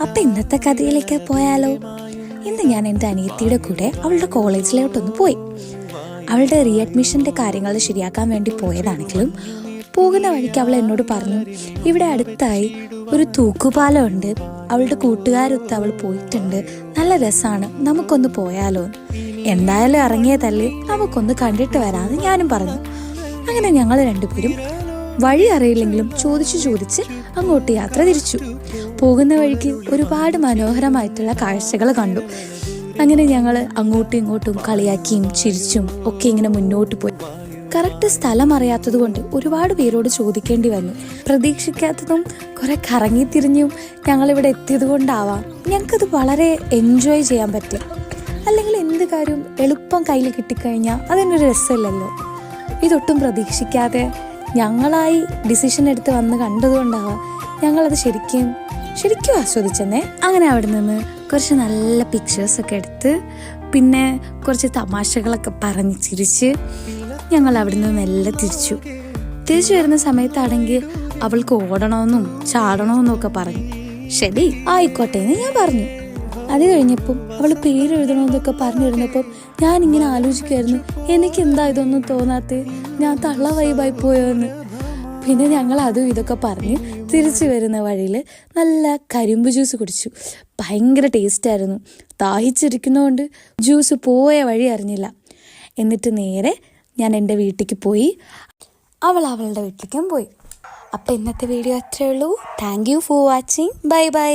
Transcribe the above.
അപ്പൊ ഇന്നത്തെ കഥയിലേക്ക് പോയാലോ? ഇന്ന് ഞാൻ എൻ്റെ അനിയത്തിയുടെ കൂടെ അവളുടെ കോളേജിലോട്ടൊന്ന് പോയി. അവളുടെ റീഅഡ്മിഷൻ്റെ കാര്യങ്ങൾ ശരിയാക്കാൻ വേണ്ടി പോയതാണെങ്കിലും പോകുന്ന വഴിക്ക് അവൾ എന്നോട് പറഞ്ഞു, ഇവിടെ അടുത്തായി ഒരു തൂക്കുപാലമുണ്ട്, അവളുടെ കൂട്ടുകാരൊത്ത് അവൾ പോയിട്ടുണ്ട്, നല്ല രസമാണ്, നമുക്കൊന്ന് പോയാലോ? എന്തായാലും ഇറങ്ങിയതല്ലേ, നമുക്കൊന്ന് കണ്ടിട്ട് വരാമെന്ന് ഞാനും പറഞ്ഞു. അങ്ങനെ ഞങ്ങൾ രണ്ടുപേരും വഴി അറിയില്ലെങ്കിലും ചോദിച്ച് അങ്ങോട്ട് യാത്ര തിരിച്ചു. പോകുന്ന വഴിക്ക് ഒരുപാട് മനോഹരമായിട്ടുള്ള കാഴ്ചകൾ കണ്ടു. അങ്ങനെ ഞങ്ങൾ അങ്ങോട്ടും ഇങ്ങോട്ടും കളിയാക്കിയും ചിരിച്ചും ഒക്കെ ഇങ്ങനെ മുന്നോട്ട് പോയി. കറക്റ്റ് സ്ഥലം അറിയാത്തത് കൊണ്ട് ഒരുപാട് പേരോട് ചോദിക്കേണ്ടി വന്നു. പ്രതീക്ഷിക്കാത്തതും കുറെ കറങ്ങിത്തിരിഞ്ഞും ഞങ്ങളിവിടെ എത്തിയത് കൊണ്ടാവാം ഞങ്ങൾക്കത് വളരെ എൻജോയ് ചെയ്യാൻ പറ്റി. അല്ലെങ്കിൽ എന്ത് കാര്യം എളുപ്പം കയ്യിൽ കിട്ടിക്കഴിഞ്ഞാൽ അതിനൊരു രസമില്ലല്ലോ. ഇതൊട്ടും പ്രതീക്ഷിക്കാതെ ഞങ്ങളായി ഡിസിഷൻ എടുത്ത് വന്ന് കണ്ടതുകൊണ്ടാവാം ഞങ്ങളത് ശരിക്കും ആസ്വദിച്ചെന്നേ. അങ്ങനെ അവിടെ നിന്ന് കുറച്ച് നല്ല പിക്ചേഴ്സൊക്കെ എടുത്ത് പിന്നെ കുറച്ച് തമാശകളൊക്കെ പറഞ്ഞ് ചിരിച്ച് ഞങ്ങൾ അവിടെ നിന്ന് മെല്ലെ തിരിച്ചു വരുന്ന സമയത്താണെങ്കിൽ അവൾക്ക് ഓടണമെന്നും ചാടണമെന്നും ഒക്കെ പറഞ്ഞു. ശരി ആയിക്കോട്ടെ എന്ന് ഞാൻ പറഞ്ഞു. അത് കഴിഞ്ഞപ്പം അവൾ പേരെഴുതണമെന്നൊക്കെ പറഞ്ഞിരുന്നപ്പം ഞാനിങ്ങനെ ആലോചിക്കുമായിരുന്നു, എനിക്കെന്താ ഇതൊന്നും തോന്നാത്ത, ഞാൻ തള്ള വൈബായി പോയോന്ന്. പിന്നെ ഞങ്ങൾ അതും ഇതൊക്കെ പറഞ്ഞ് തിരിച്ചു വരുന്ന വഴിയിൽ നല്ല കരിമ്പ് ജ്യൂസ് കുടിച്ചു. ഭയങ്കര ടേസ്റ്റായിരുന്നു. ദാഹിച്ചിരിക്കുന്നതുകൊണ്ട് ജ്യൂസ് പോയ വഴി അറിഞ്ഞില്ല. എന്നിട്ട് നേരെ ഞാൻ എൻ്റെ വീട്ടിലേക്ക് പോയി, അവൾ അവളുടെ വീട്ടിലേക്കും പോയി. അപ്പം ഇന്നത്തെ വീഡിയോ അത്രയേ ഉള്ളൂ. Thank you for watching. Bye bye.